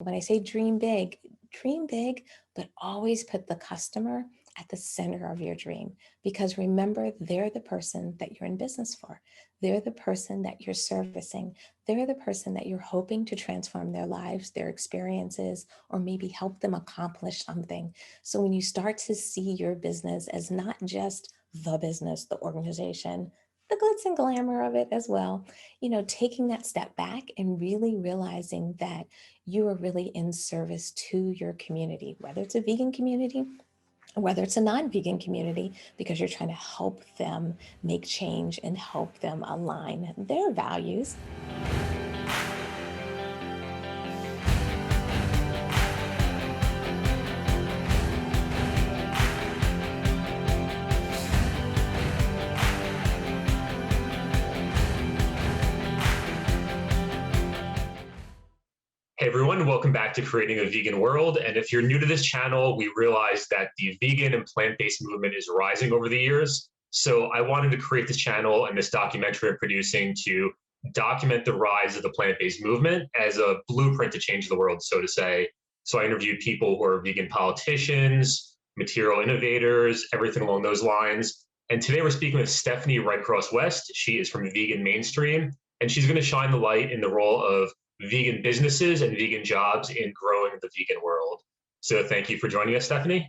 When I say dream big, but always put the customer at the center of your dream. Because remember, they're the person that you're in business for. They're the person that you're servicing. They're the person that you're hoping to transform their lives, their experiences, or maybe help them accomplish something. So when you start to see your business as not just the business, the organization, the glitz and glamour of it as well, taking that step back and really realizing that you are really in service to your community, whether it's a vegan community, whether it's a non-vegan community, because you're trying to help them make change and help them align their values. Hey everyone, welcome back to Creating a Vegan World. And if you're new to this channel, we realize that the vegan and plant-based movement is rising over the years. So I wanted to create this channel and this documentary I'm producing to document the rise of the plant-based movement as a blueprint to change the world, so to say. So I interviewed people who are vegan politicians, material innovators, everything along those lines. And today we're speaking with Stephanie Redcross West. She is from Vegan Mainstream, and she's going to shine the light in the role of vegan businesses and vegan jobs in growing the vegan world. So thank you for joining us, Stephanie.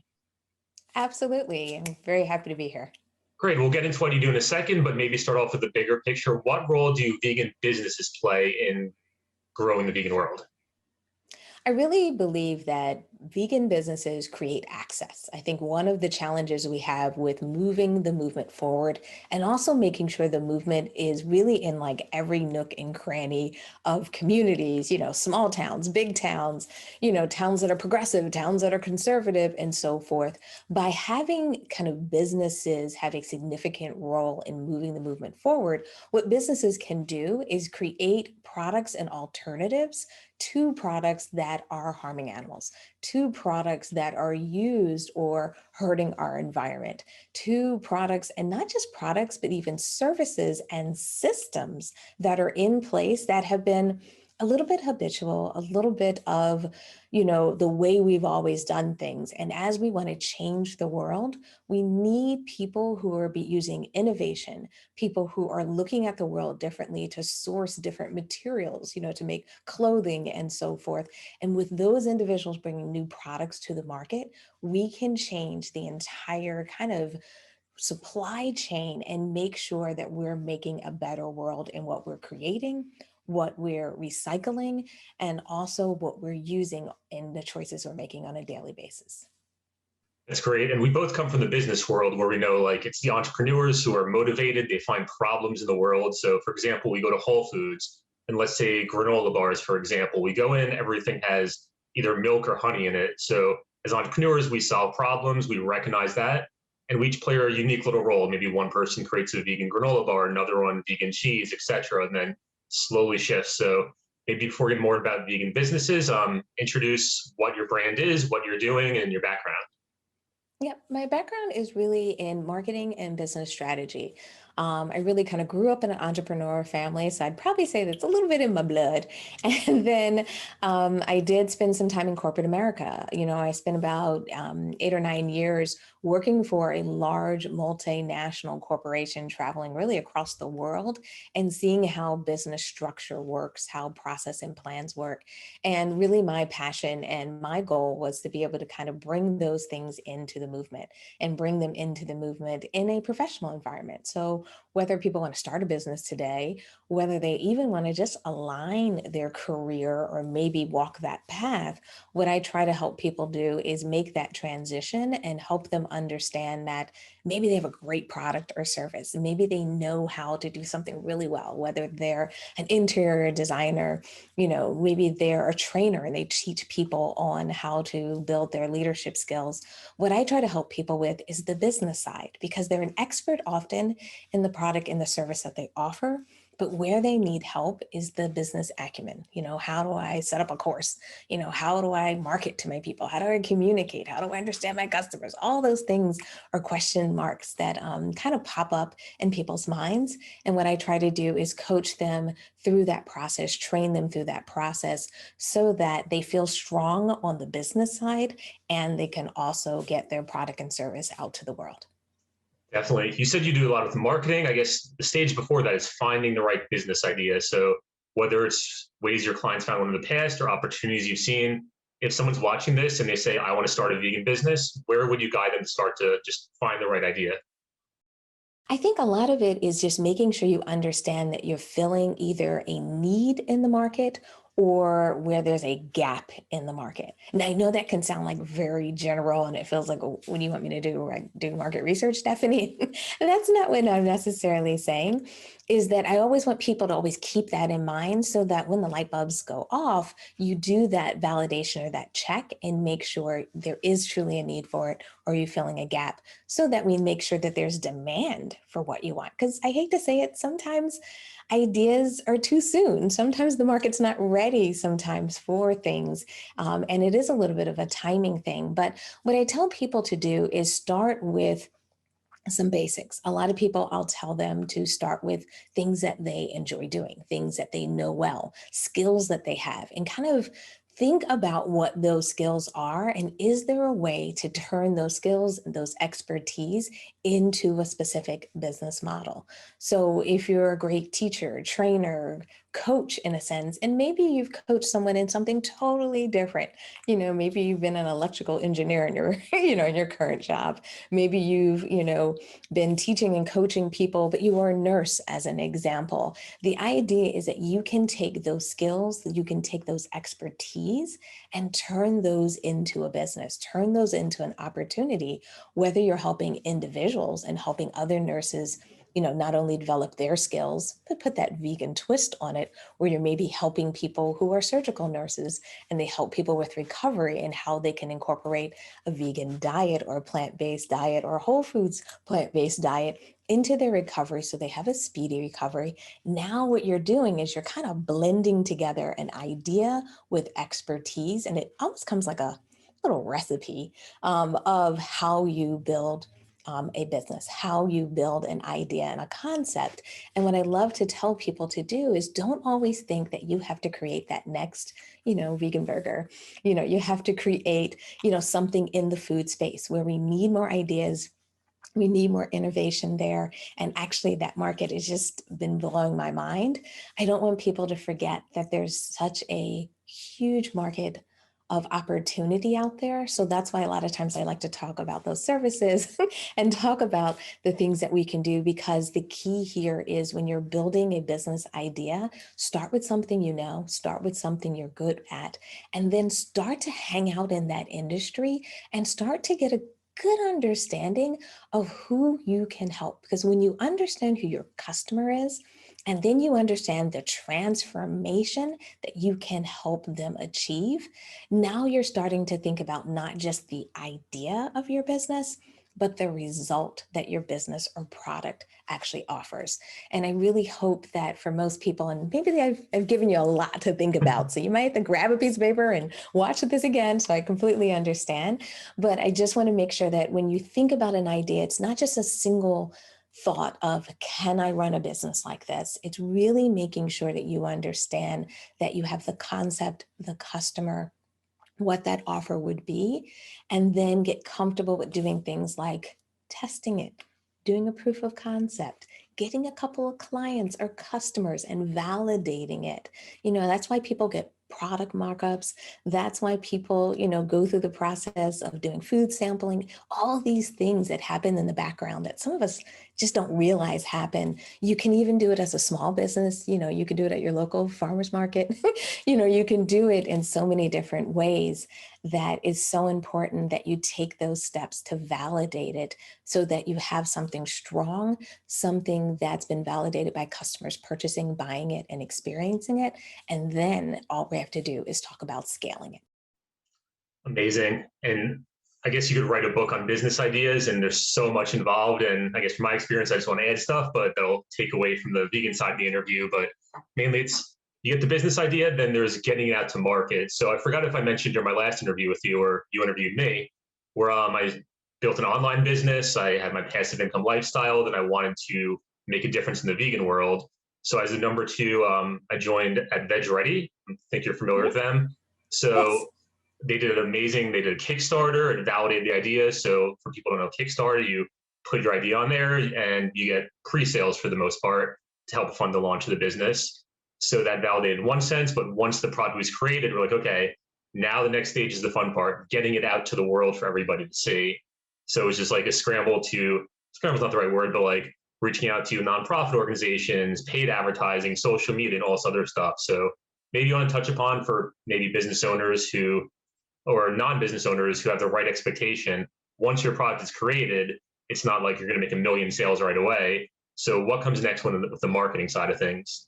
Absolutely. I'm very happy to be here. Great. We'll get into what you do in a second, but maybe start off with the bigger picture. What role do vegan businesses play in growing the vegan world? I really believe that vegan businesses create access. I think one of the challenges we have with moving the movement forward and also making sure the movement is really in like every nook and cranny of communities, small towns, big towns, towns that are progressive, towns that are conservative, and so forth. By having kind of businesses have a significant role in moving the movement forward, what businesses can do is create products and alternatives to products that are harming animals, to products that are used or hurting our environment, to products, and not just products, but even services and systems that are in place that have been a little bit habitual, a little bit of, the way we've always done things. And as we want to change the world, we need people who are using innovation, people who are looking at the world differently to source different materials, to make clothing and so forth. And with those individuals bringing new products to the market, we can change the entire kind of supply chain and make sure that we're making a better world in what we're creating, what we're recycling, and also what we're using in the choices we're making on a daily basis. That's great. And we both come from the business world where we know like it's the entrepreneurs who are motivated, they find problems in the world. So for example, we go to Whole Foods and let's say granola bars, for example, we go in, everything has either milk or honey in it. So as entrepreneurs, we solve problems, we recognize that, and we each play our unique little role. Maybe one person creates a vegan granola bar, another one vegan cheese, etc., and then slowly shifts. So maybe before we get more about vegan businesses, introduce what your brand is, what you're doing, and your background. Yeah, my background is really in marketing and business strategy. I really kind of grew up in an entrepreneur family, so I'd probably say that's a little bit in my blood. And then I did spend some time in corporate America. I spent about 8 or 9 years working for a large multinational corporation, traveling really across the world and seeing how business structure works, how process and plans work. And really my passion and my goal was to be able to kind of bring those things into the movement and bring them into the movement in a professional environment. So whether people want to start a business today, whether they even want to just align their career or maybe walk that path, what I try to help people do is make that transition and help them understand that maybe they have a great product or service. Maybe they know how to do something really well, whether they're an interior designer, maybe they're a trainer and they teach people on how to build their leadership skills. What I try to help people with is the business side because they're an expert often in the product and the service that they offer, But where they need help is the business acumen. How do I set up a course? How do I market to my people? How do I communicate? How do I understand my customers? All those things are question marks that kind of pop up in people's minds. And what I try to do is coach them through that process, train them through that process so that they feel strong on the business side and they can also get their product and service out to the world. Definitely. You said you do a lot of marketing. I guess the stage before that is finding the right business idea. So whether it's ways your clients found one in the past or opportunities you've seen, if someone's watching this and they say, I want to start a vegan business, where would you guide them to start to just find the right idea? I think a lot of it is just making sure you understand that you're filling either a need in the market or where there's a gap in the market. And I know that can sound like very general and it feels like, "Oh, what do you want me to do? Like do market research, Stephanie?" And that's not what I'm necessarily saying, is that I always want people to always keep that in mind so that when the light bulbs go off, you do that validation or that check and make sure there is truly a need for it or you're filling a gap so that we make sure that there's demand for what you want. Because I hate to say it, sometimes ideas are too soon. Sometimes the market's not ready sometimes for things. And it is a little bit of a timing thing. But what I tell people to do is start with some basics. A lot of people, I'll tell them to start with things that they enjoy doing, things that they know well, skills that they have, and kind of think about what those skills are. And is there a way to turn those skills, those expertise into a specific business model? So if you're a great teacher, trainer, coach in a sense, and maybe you've coached someone in something totally different, maybe you've been an electrical engineer in your, in your current job. Maybe you've, been teaching and coaching people, but you are a nurse as an example. The idea is that you can take those skills, that you can take those expertise and turn those into a business, turn those into an opportunity, whether you're helping individuals and helping other nurses not only develop their skills, but put that vegan twist on it, where you're maybe helping people who are surgical nurses and they help people with recovery and how they can incorporate a vegan diet or a plant-based diet or a whole foods plant-based diet into their recovery so they have a speedy recovery. Now, what you're doing is you're kind of blending together an idea with expertise, and it almost comes like a little recipe of how you build a business, how you build an idea and a concept. And what I love to tell people to do is don't always think that you have to create that next, vegan burger. You have to create, something in the food space where we need more ideas. We need more innovation there. And actually, that market has just been blowing my mind. I don't want people to forget that there's such a huge market of opportunity out there. So that's why a lot of times I like to talk about those services and talk about the things that we can do, because the key here is when you're building a business idea, start with something start with something you're good at, and then start to hang out in that industry and start to get a good understanding of who you can help. Because when you understand who your customer is, and then you understand the transformation that you can help them achieve, now you're starting to think about not just the idea of your business, but the result that your business or product actually offers. And I really hope that for most people, and maybe I've given you a lot to think about, so you might have to grab a piece of paper and watch this again so I completely understand. But I just want to make sure that when you think about an idea, it's not just a single thought of, can I run a business like this? It's really making sure that you understand that you have the concept, the customer, what that offer would be, and then get comfortable with doing things like testing it, doing a proof of concept, getting a couple of clients or customers and validating it. That's why people get product markups. That's why people, go through the process of doing food sampling, all these things that happen in the background that some of us just don't realize happen. You can even do it as a small business. You can do it at your local farmer's market. You can do it in so many different ways. That is so important that you take those steps to validate it so that you have something strong, something that's been validated by customers purchasing, buying it, and experiencing it. And then all we have to do is talk about scaling it. Amazing. And I guess you could write a book on business ideas, and there's so much involved. And I guess from my experience, I just want to add stuff, but that'll take away from the vegan side of the interview. But mainly, it's you get the business idea, then there's getting it out to market. So I forgot if I mentioned during my last interview with you, or you interviewed me, where I built an online business. I had my passive income lifestyle that I wanted to make a difference in the vegan world. So as a number two, I joined at Veg Ready. I think you're familiar with them. Yes. So they did a Kickstarter and validated the idea. So for people who don't know Kickstarter, you put your idea on there and you get pre-sales for the most part to help fund the launch of the business. So that validated in one sense, but once the product was created, we're like, okay, now the next stage is the fun part, getting it out to the world for everybody to see. So it was just like a scramble's not the right word, but like reaching out to nonprofit organizations, paid advertising, social media, and all this other stuff. So maybe you want to touch upon for maybe business owners who or non-business owners who have the right expectation. Once your product is created, it's not like you're going to make a million sales right away. So what comes next with the marketing side of things?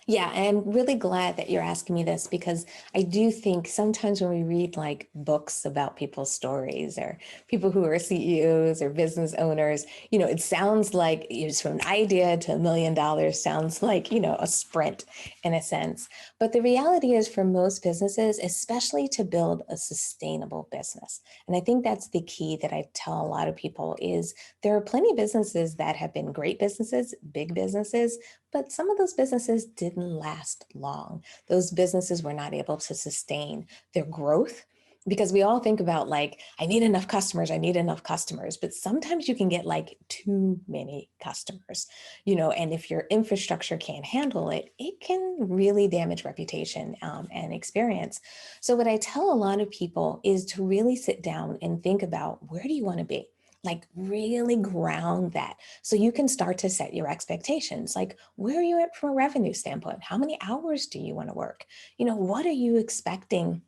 Yeah, I'm really glad that you're asking me this because I do think sometimes when we read like books about people's stories or people who are CEOs or business owners, it sounds like it's from an idea to $1 million sounds like, a sprint in a sense. But the reality is for most businesses, especially to build a sustainable business. And I think that's the key that I tell a lot of people is there are plenty of businesses that have been great businesses, big businesses, but some of those businesses didn't last long. Those businesses were not able to sustain their growth because we all think about like, I need enough customers, I need enough customers, but sometimes you can get like too many customers, and if your infrastructure can't handle it, it can really damage reputation and experience. So what I tell a lot of people is to really sit down and think about where do you want to be? Like really ground that so you can start to set your expectations. Like, where are you at from a revenue standpoint? How many hours do you want to work? What are you expecting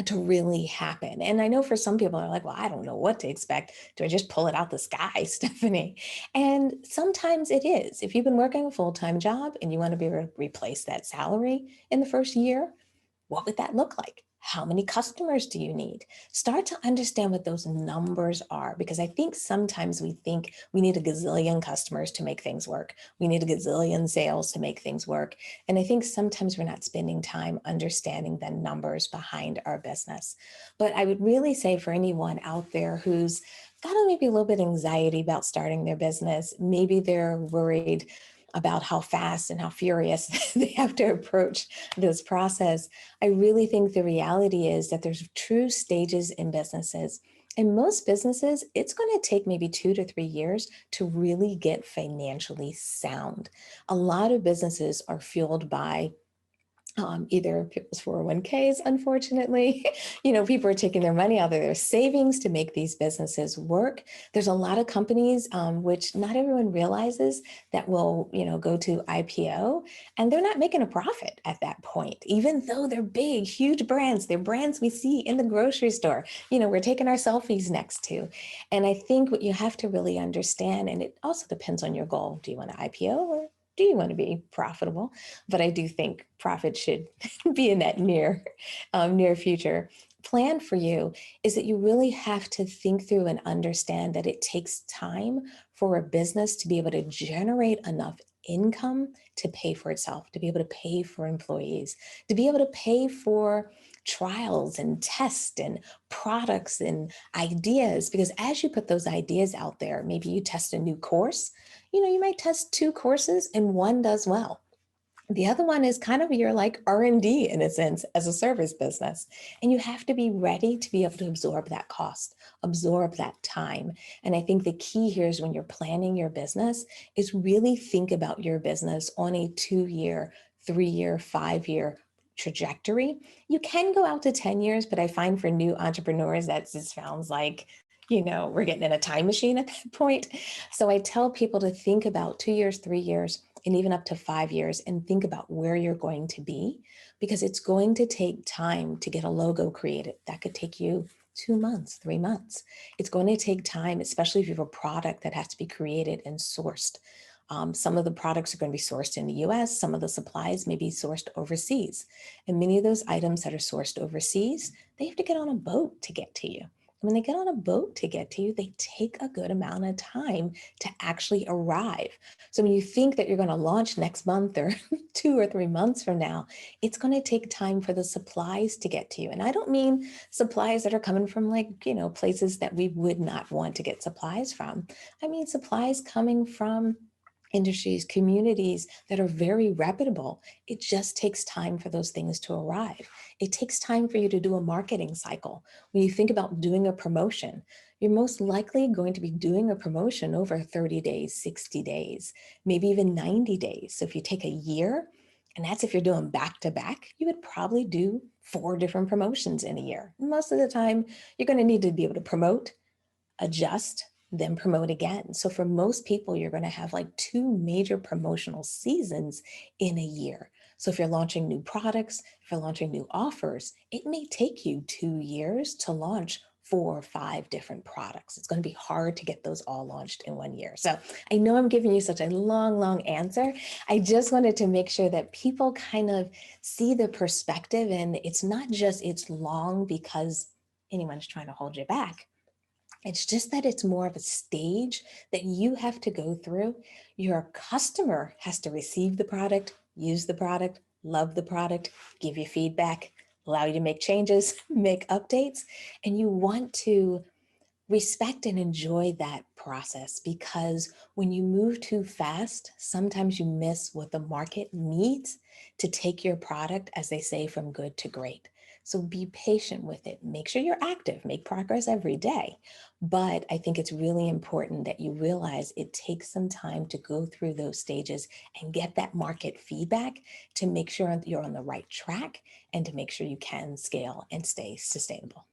to really happen? And I know for some people are like, well, I don't know what to expect. Do I just pull it out the sky, Stephanie? And sometimes it is. If you've been working a full-time job and you want to be able to replace that salary in the first year, what would that look like? How many customers do you need? Start to understand what those numbers are because I think sometimes we think we need a gazillion customers to make things work. We need a gazillion sales to make things work. And I think sometimes we're not spending time understanding the numbers behind our business. But I would really say for anyone out there who's got maybe a little bit of anxiety about starting their business, maybe they're worried about how fast and how furious they have to approach this process. I really think the reality is that there's true stages in businesses. In most businesses, it's going to take maybe 2 to 3 years to really get financially sound. A lot of businesses are fueled by either people's 401ks, unfortunately. People are taking their money out of their savings to make these businesses work. There's a lot of companies, which not everyone realizes that will, go to IPO and they're not making a profit at that point, even though they're big, huge brands. They're brands we see in the grocery store, we're taking our selfies next to. And I think what you have to really understand, and it also depends on your goal. Do you want to IPO or do you want to be profitable? But I do think profit should be in that near future. Plan for you is that you really have to think through and understand that it takes time for a business to be able to generate enough income to pay for itself, to be able to pay for employees, to be able to pay for trials and tests and products and ideas. Because as you put those ideas out there, maybe you test a new course, you might test two courses and one does well. The other one is kind of your like R&D in a sense as a service business. And you have to be ready to be able to absorb that cost, absorb that time. And I think the key here is when you're planning your business is really think about your business on a 2-year, 3-year, 5-year trajectory. You can go out to 10 years, but I find for new entrepreneurs, that just sounds like, we're getting in a time machine at that point. So I tell people to think about 2 years, 3 years, and even up to 5 years and think about where you're going to be because it's going to take time to get a logo created. That could take you 2 months, 3 months. It's going to take time, especially if you have a product that has to be created and sourced. Some of the products are going to be sourced in the US, some of the supplies may be sourced overseas. And many of those items that are sourced overseas, they have to get on a boat to get to you. When they get on a boat to get to you, they take a good amount of time to actually arrive. So when you think that you're going to launch next month or 2 or 3 months from now, it's going to take time for the supplies to get to you. And I don't mean supplies that are coming from places that we would not want to get supplies from. I mean supplies coming from industries, communities that are very reputable. It just takes time for those things to arrive. It takes time for you to do a marketing cycle. When you think about doing a promotion, you're most likely going to be doing a promotion over 30 days, 60 days, maybe even 90 days. So if you take a year, and that's if you're doing back to back, you would probably do 4 different promotions in a year. Most of the time, you're going to need to be able to promote, adjust, then promote again. So for most people, you're going to have like 2 major promotional seasons in a year. So if you're launching new products, if you're launching new offers, it may take you 2 years to launch 4 or 5 different products. It's going to be hard to get those all launched in one year. So I know I'm giving you such a long, long answer. I just wanted to make sure that people kind of see the perspective, and it's not just it's long because anyone's trying to hold you back. It's just that it's more of a stage that you have to go through. Your customer has to receive the product, use the product, love the product, give you feedback, allow you to make changes, make updates, and you want to respect and enjoy that process, because when you move too fast, sometimes you miss what the market needs to take your product, as they say, from good to great. So be patient with it. Make sure you're active, make progress every day. But I think it's really important that you realize it takes some time to go through those stages and get that market feedback to make sure that you're on the right track and to make sure you can scale and stay sustainable.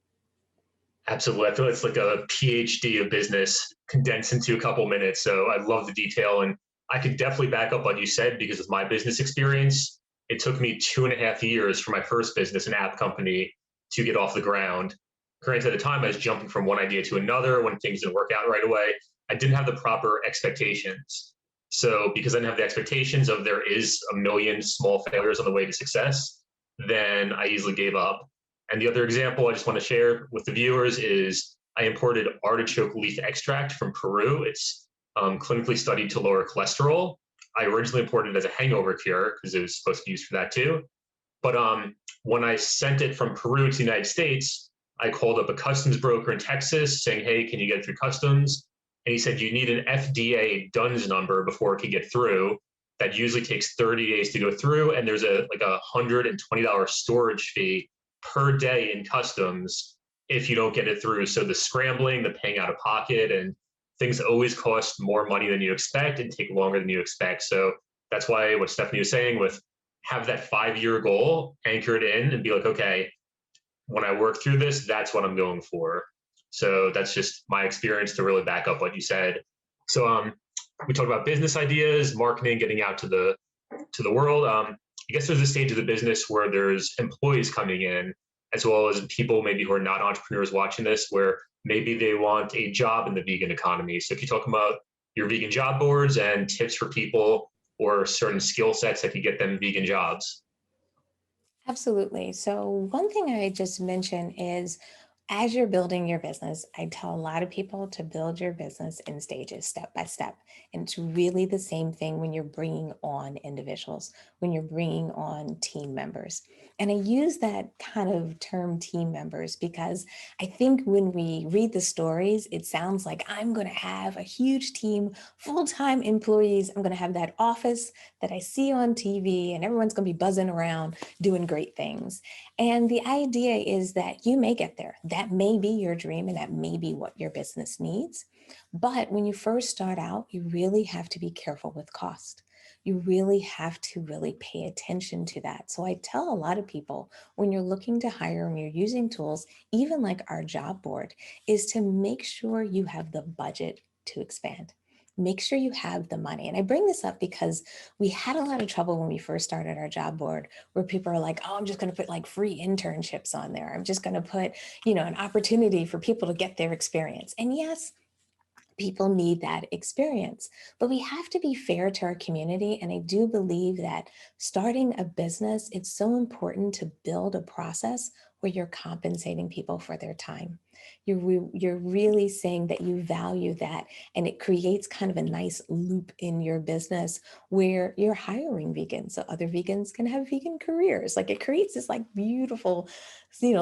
Absolutely. I feel it's like a PhD of business condensed into a couple minutes. So I love the detail. And I could definitely back up what you said because of my business experience. It took me 2.5 years for my first business, an app company, to get off the ground. Granted, at the time, I was jumping from one idea to another when things didn't work out right away. I didn't have the proper expectations. So, because I didn't have the expectations of there is a million small failures on the way to success, then I easily gave up. And the other example I just want to share with the viewers is I imported artichoke leaf extract from Peru. It's clinically studied to lower cholesterol. I originally imported it as a hangover cure because it was supposed to be used for that too. But when I sent it from Peru to the United States, I called up a customs broker in Texas saying, hey, can you get it through customs? And he said, you need an FDA DUNS number before it can get through. That usually takes 30 days to go through. And there's a like $120 storage fee per day in customs if you don't get it through. So the scrambling, the paying out of pocket, and things always cost more money than you expect and take longer than you expect. So that's why what Stephanie was saying with have that 5 year goal anchored in and be like, okay, when I work through this, that's what I'm going for. So that's just my experience to really back up what you said. So we talked about business ideas, marketing, getting out to the world. I guess there's a stage of the business where there's employees coming in, as well as people maybe who are not entrepreneurs watching this, where maybe they want a job in the vegan economy. So if you talk about your vegan job boards and tips for people or certain skill sets that could get them vegan jobs. Absolutely. So, one thing I just mentioned is as you're building your business, I tell a lot of people to build your business in stages, step by step. And it's really the same thing when you're bringing on individuals, when you're bringing on team members. And I use that kind of term team members because I think when we read the stories, it sounds like I'm going to have a huge team, full time employees. I'm going to have that office that I see on TV, and everyone's going to be buzzing around doing great things. And the idea is that you may get there. That may be your dream and that may be what your business needs. But when you first start out, you really have to be careful with cost. You really have to really pay attention to that. So I tell a lot of people when you're looking to hire and you're using tools, even like our job board, is to make sure you have the budget to expand. Make sure you have the money. And I bring this up because we had a lot of trouble when we first started our job board where people are like, oh, I'm just going to put like free internships on there. I'm just going to put, an opportunity for people to get their experience. And yes, people need that experience, but we have to be fair to our community. And I do believe that starting a business, it's so important to build a process where you're compensating people for their time. You're really saying that you value that, and it creates kind of a nice loop in your business where you're hiring vegans so other vegans can have vegan careers. Like it creates this like beautiful,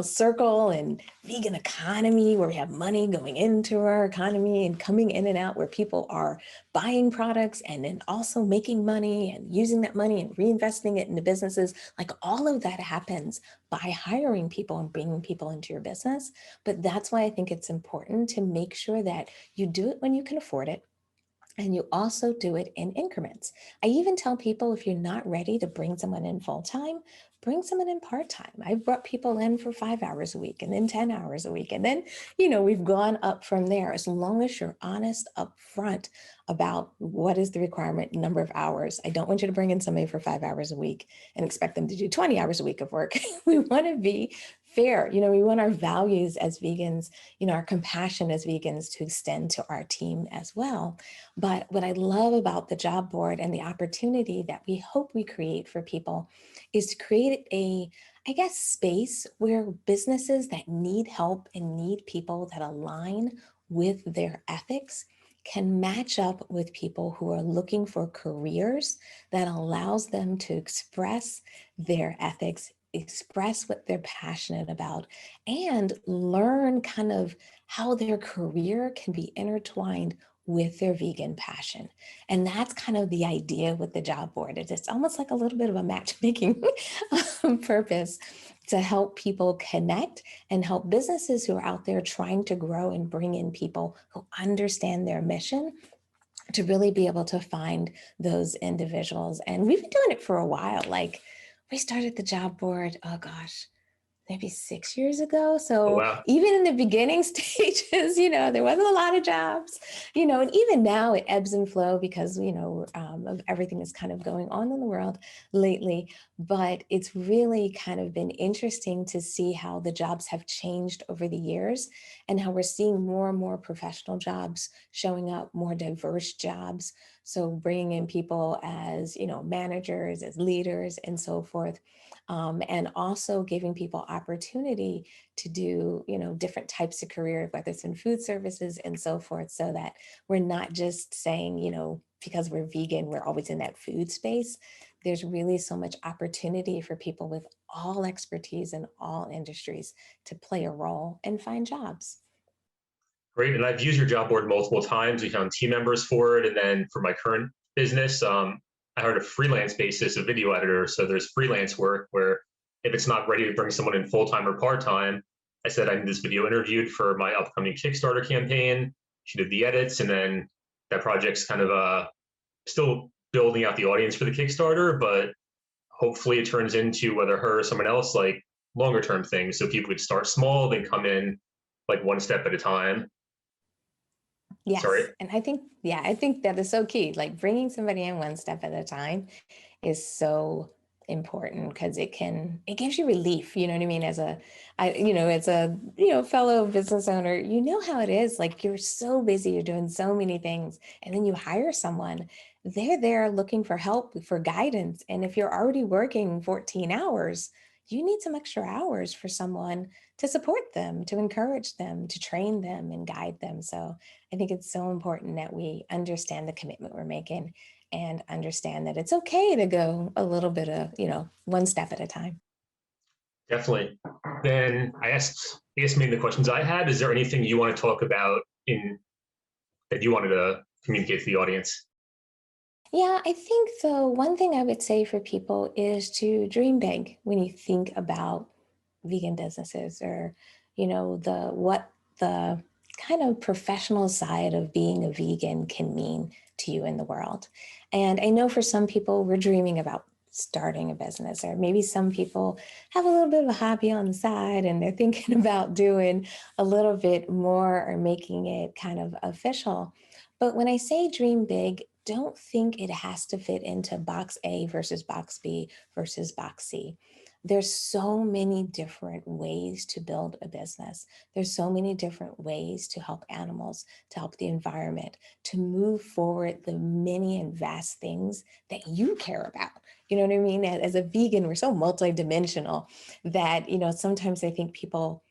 circle and vegan economy where we have money going into our economy and coming in and out, where people are buying products and then also making money and using that money and reinvesting it into businesses. Like all of that happens by hiring people and bringing people into your business. But that's why I think it's important to make sure that you do it when you can afford it. And you also do it in increments. I even tell people, if you're not ready to bring someone in full time, bring someone in part time. I've brought people in for 5 hours a week and then 10 hours a week. And then, we've gone up from there, as long as you're honest up front about what is the requirement number of hours. I don't want you to bring in somebody for 5 hours a week and expect them to do 20 hours a week of work. We want to be fair. We want our values as vegans, our compassion as vegans to extend to our team as well. But what I love about the job board and the opportunity that we hope we create for people is to create I guess, space where businesses that need help and need people that align with their ethics can match up with people who are looking for careers that allows them to express their ethics, express what they're passionate about, and learn kind of how their career can be intertwined with their vegan passion. And that's kind of the idea with the job board. It's almost like a little bit of a matchmaking purpose to help people connect and help businesses who are out there trying to grow and bring in people who understand their mission to really be able to find those individuals. And we've been doing it for a while. Like we started the job board, oh gosh, maybe 6 years ago. Oh, So wow. even in the beginning stages, there wasn't a lot of jobs, and even now it ebbs and flow because, of everything that's kind of going on in the world lately. But it's really kind of been interesting to see how the jobs have changed over the years and how we're seeing more and more professional jobs showing up, more diverse jobs. So bringing in people as, managers, as leaders and so forth, and also giving people opportunity to do, different types of career, whether it's in food services and so forth, so that we're not just saying, because we're vegan, we're always in that food space. There's really so much opportunity for people with all expertise in all industries to play a role and find jobs. Great. And I've used your job board multiple times. We found team members for it. And then for my current business, I hired a freelance basis, a video editor. So there's freelance work where if it's not ready to bring someone in full time or part time, I said I need this video interviewed for my upcoming Kickstarter campaign. She did the edits, and then that project's kind of still building out the audience for the Kickstarter, but hopefully it turns into, whether her or someone else, like longer term things. So people could start small, then come in like one step at a time. Sorry. Yes. And I think that is so key. Like bringing somebody in one step at a time is so important because it gives you relief, you know what I mean? As a, fellow business owner, you know how it is. Like you're so busy, you're doing so many things, and then you hire someone, they're there looking for help, for guidance. And if you're already working 14 hours, you need some extra hours for someone to support them, to encourage them, to train them and guide them. So I think it's so important that we understand the commitment we're making and understand that it's okay to go a little bit of, one step at a time. Definitely. Then I guess maybe the questions I had, is there anything you want to talk about in that you wanted to communicate to the audience? Yeah, I think the one thing I would say for people is to dream big when you think about vegan businesses, or, what the kind of professional side of being a vegan can mean to you in the world. And I know for some people, we're dreaming about starting a business, or maybe some people have a little bit of a hobby on the side and they're thinking about doing a little bit more or making it kind of official. But when I say dream big, don't think it has to fit into box A versus box B versus box C. There's so many different ways to build a business. There's so many different ways to help animals, to help the environment, to move forward the many and vast things that you care about. You know what I mean? As a vegan, we're so multidimensional that, sometimes I think people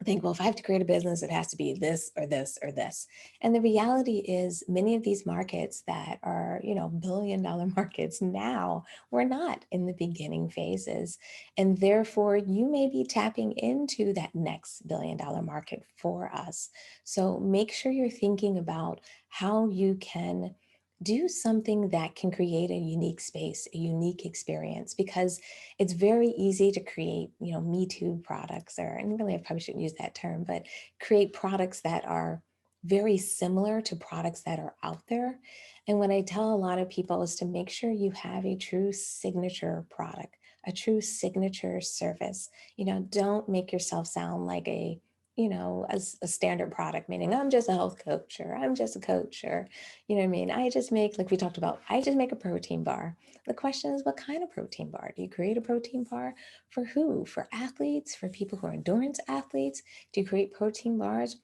think, well, if I have to create a business, it has to be this or this or this. And the reality is, many of these markets that are, billion-dollar markets now, were not in the beginning phases. And therefore, you may be tapping into that next billion-dollar market for us. So make sure you're thinking about how you can do something that can create a unique space, a unique experience, because it's very easy to create, Me Too products, and really I probably shouldn't use that term, but create products that are very similar to products that are out there. And what I tell a lot of people is to make sure you have a true signature product, a true signature service. Don't make yourself sound like a standard product, meaning I'm just a health coach, or I'm just a coach, or, what I mean? I just make, like we talked about, I just make a protein bar. The question is, what kind of protein bar? Do you create a protein bar for who? For athletes, for people who are endurance athletes? Do you create protein bars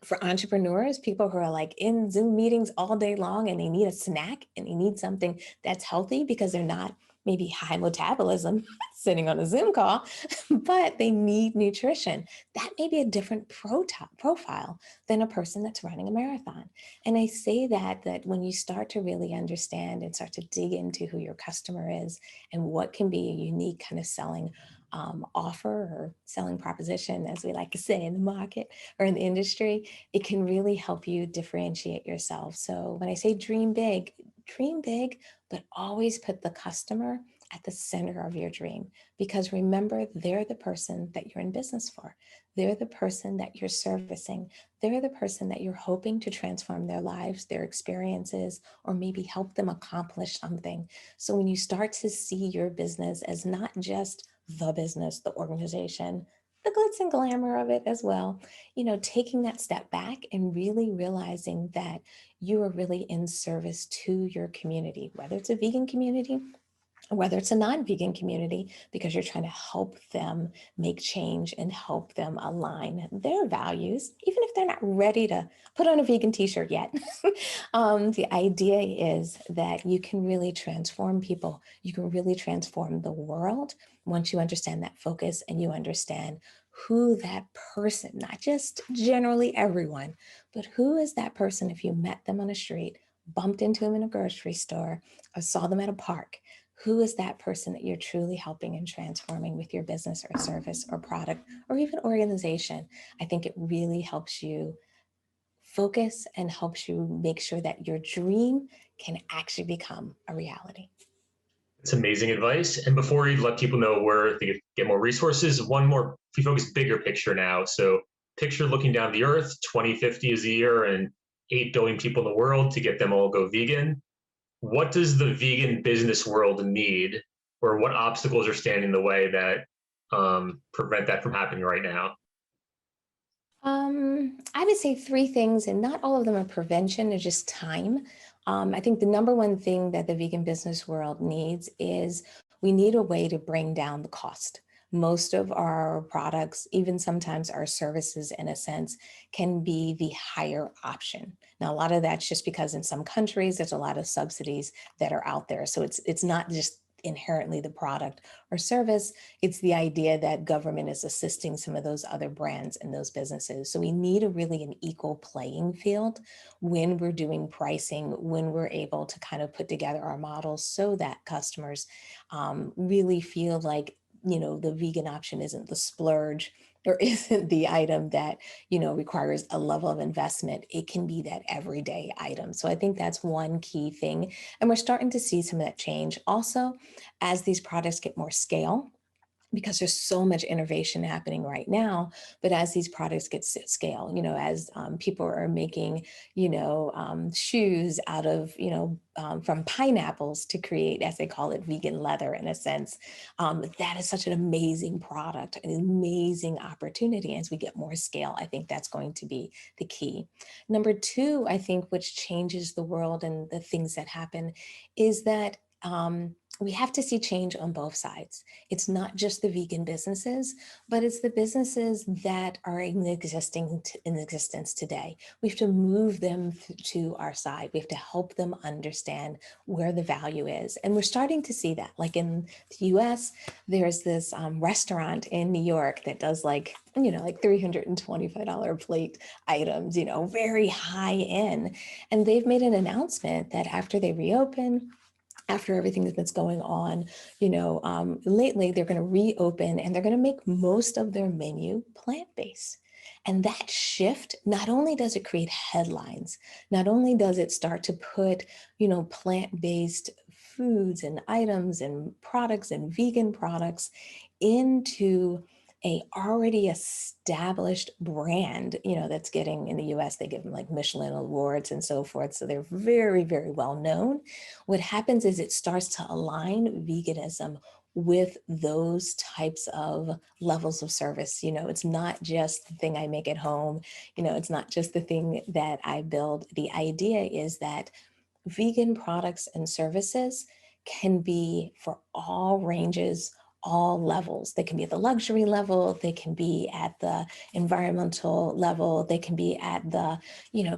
for entrepreneurs, people who are like in Zoom meetings all day long and they need a snack and they need something that's healthy because they're not maybe high metabolism sitting on a Zoom call, but they need nutrition? That may be a different profile than a person that's running a marathon. And I say that when you start to really understand and start to dig into who your customer is and what can be a unique kind of selling offer or selling proposition, as we like to say in the market or in the industry, it can really help you differentiate yourself. So when I say dream big, but always put the customer at the center of your dream. Because remember, they're the person that you're in business for. They're the person that you're servicing. They're the person that you're hoping to transform their lives, their experiences, or maybe help them accomplish something. So when you start to see your business as not just the business, the organization, the glitz and glamour of it as well, taking that step back and really realizing that you are really in service to your community, whether it's a vegan community or whether it's a non-vegan community, because you're trying to help them make change and help them align their values, even if they're not ready to put on a vegan t-shirt yet. The idea is that you can really transform people. You can really transform the world once you understand that focus and you understand who that person, not just generally everyone, but who is that person if you met them on a street, bumped into them in a grocery store, or saw them at a park. Who is that person that you're truly helping and transforming with your business or service or product or even organization? I think it really helps you focus and helps you make sure that your dream can actually become a reality. It's amazing advice. And before we let people know where they get more resources, one more, if we focus bigger picture now. So picture looking down the earth, 2050 is a year and 8 billion people in the world to get them all go vegan. What does the vegan business world need, or what obstacles are standing in the way that prevent that from happening right now? I would say three things, and not all of them are prevention, they're just time. I think the number one thing that the vegan business world needs is we need a way to bring down the cost. Most of our products, even sometimes our services, in a sense, can be the higher option. Now, a lot of that's just because in some countries there's a lot of subsidies that are out there. So it's not just inherently the product or service. It's the idea that government is assisting some of those other brands and those businesses. So we need a really an equal playing field when we're doing pricing, when we're able to kind of put together our models so that customers really feel like, the vegan option isn't the splurge or isn't the item that, requires a level of investment. It can be that everyday item. So I think that's one key thing. And we're starting to see some of that change. Also, as these products get more scale, because there's so much innovation happening right now. But as these products get scale, as people are making, shoes out of, from pineapples to create, as they call it, vegan leather in a sense, that is such an amazing product, an amazing opportunity. As we get more scale, I think that's going to be the key. Number two, I think, which changes the world and the things that happen is that we have to see change on both sides. It's not just the vegan businesses, but it's the businesses that are in existence today. We have to move them to our side. We have to help them understand where the value is. And we're starting to see that. Like in the US, there's this restaurant in New York that does like $325 a plate items, very high end. And they've made an announcement that after they reopen, after everything that's going on, lately they're going to reopen and they're going to make most of their menu plant-based. And that shift, not only does it create headlines, not only does it start to put, plant-based foods and items and products and vegan products into a already established brand, that's getting in the US, they give them like Michelin awards and so forth. So they're very, very well known. What happens is it starts to align veganism with those types of levels of service. It's not just the thing I make at home. It's not just the thing that I build. The idea is that vegan products and services can be for all ranges, all levels. They can be at the luxury level, they can be at the environmental level, they can be at the,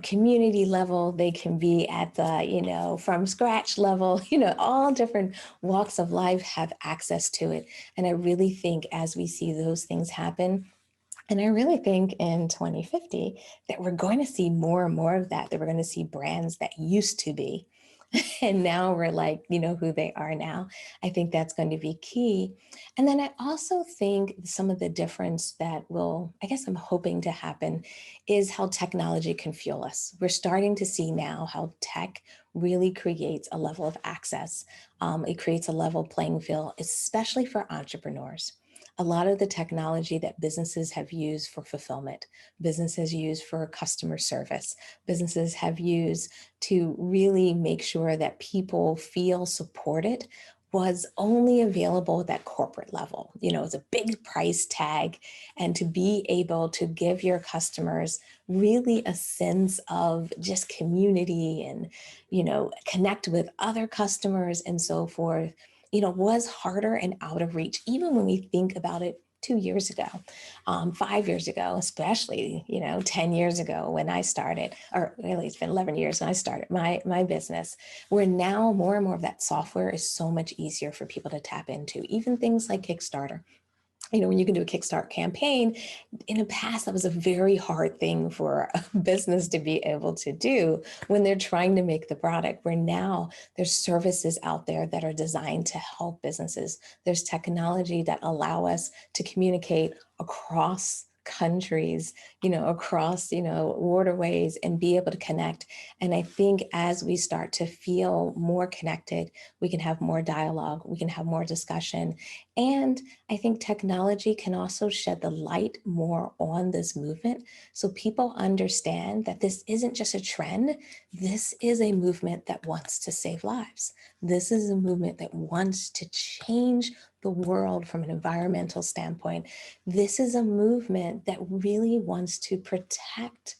community level, they can be at the, from scratch level, all different walks of life have access to it. And I really think as we see those things happen, and I really think in 2050 that we're going to see more and more of that we're going to see brands that used to be. And now we're like, who they are now. I think that's going to be key. And then I also think some of the difference that I guess I'm hoping to happen is how technology can fuel us. We're starting to see now how tech really creates a level of access. It creates a level playing field, especially for entrepreneurs. A lot of the technology that businesses have used for fulfillment, businesses use for customer service, businesses have used to really make sure that people feel supported was only available at that corporate level. It's a big price tag. And to be able to give your customers really a sense of just community and, connect with other customers and so forth, was harder and out of reach, even when we think about it 2 years ago, 5 years ago, especially, 10 years ago when I started, or really it's been 11 years when I started my business, where now more and more of that software is so much easier for people to tap into, even things like Kickstarter. When you can do a Kickstarter campaign, in the past, that was a very hard thing for a business to be able to do when they're trying to make the product, where now there's services out there that are designed to help businesses. There's technology that allow us to communicate across countries, across, waterways and be able to connect. And I think as we start to feel more connected, we can have more dialogue, we can have more discussion. And I think technology can also shed the light more on this movement so people understand that this isn't just a trend. This is a movement that wants to save lives. This is a movement that wants to change the world from an environmental standpoint. This is a movement that really wants to protect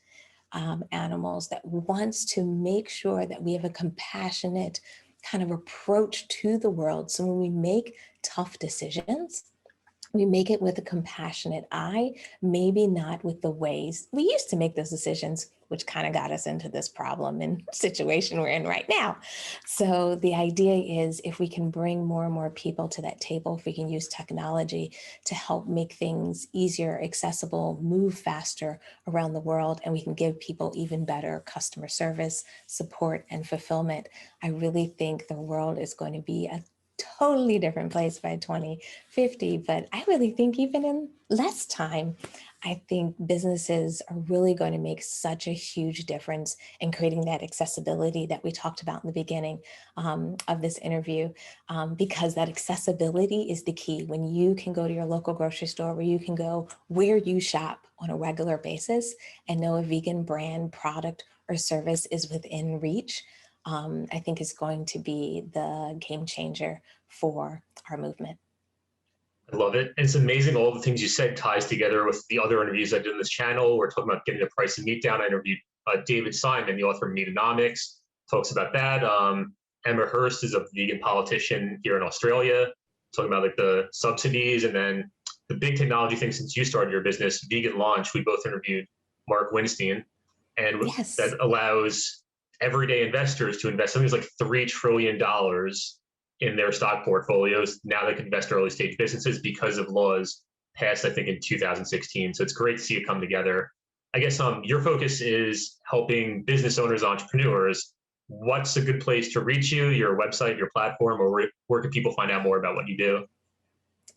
animals, that wants to make sure that we have a compassionate kind of approach to the world. So when we make tough decisions, we make it with a compassionate eye, maybe not with the ways we used to make those decisions, which kind of got us into this problem and situation we're in right now. So the idea is if we can bring more and more people to that table, if we can use technology to help make things easier, accessible, move faster around the world, and we can give people even better customer service, support, and fulfillment, I really think the world is going to be a totally different place by 2050. But I really think even in less time, I think businesses are really going to make such a huge difference in creating that accessibility that we talked about in the beginning of this interview, because that accessibility is the key. When you can go to your local grocery store, where you can go where you shop on a regular basis and know a vegan brand, product, or service is within reach, I think is going to be the game changer for our movement. I love it. And it's amazing all the things you said ties together with the other interviews I did on this channel. We're talking about getting the price of meat down. I interviewed David Simon, the author of Meatonomics, talks about that. Emma Hurst is a vegan politician here in Australia, talking about like the subsidies. And then the big technology thing since you started your business, Vegan Launch, we both interviewed Mark Winstein, and that Yes. allows everyday investors to invest something like $3 trillion in their stock portfolios. Now they can invest early stage businesses because of laws passed, I think, in 2016. So it's great to see it come together. I guess your focus is helping business owners, entrepreneurs. What's a good place to reach you, your website, your platform, or where can people find out more about what you do?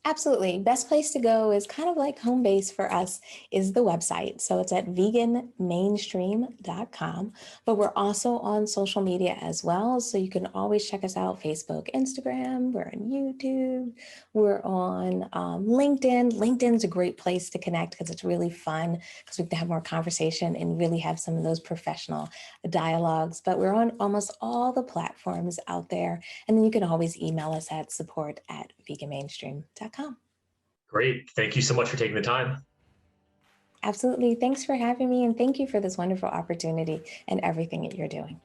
Absolutely. Best place to go is kind of like home base for us is the website. So it's at veganmainstream.com, but we're also on social media as well. So you can always check us out, Facebook, Instagram, we're on YouTube, we're on LinkedIn. LinkedIn's a great place to connect because it's really fun because we can have more conversation and really have some of those professional dialogues, but we're on almost all the platforms out there. And then you can always email us at support@veganmainstream.com. Great. Thank you so much for taking the time. Absolutely. Thanks for having me. And thank you for this wonderful opportunity and everything that you're doing.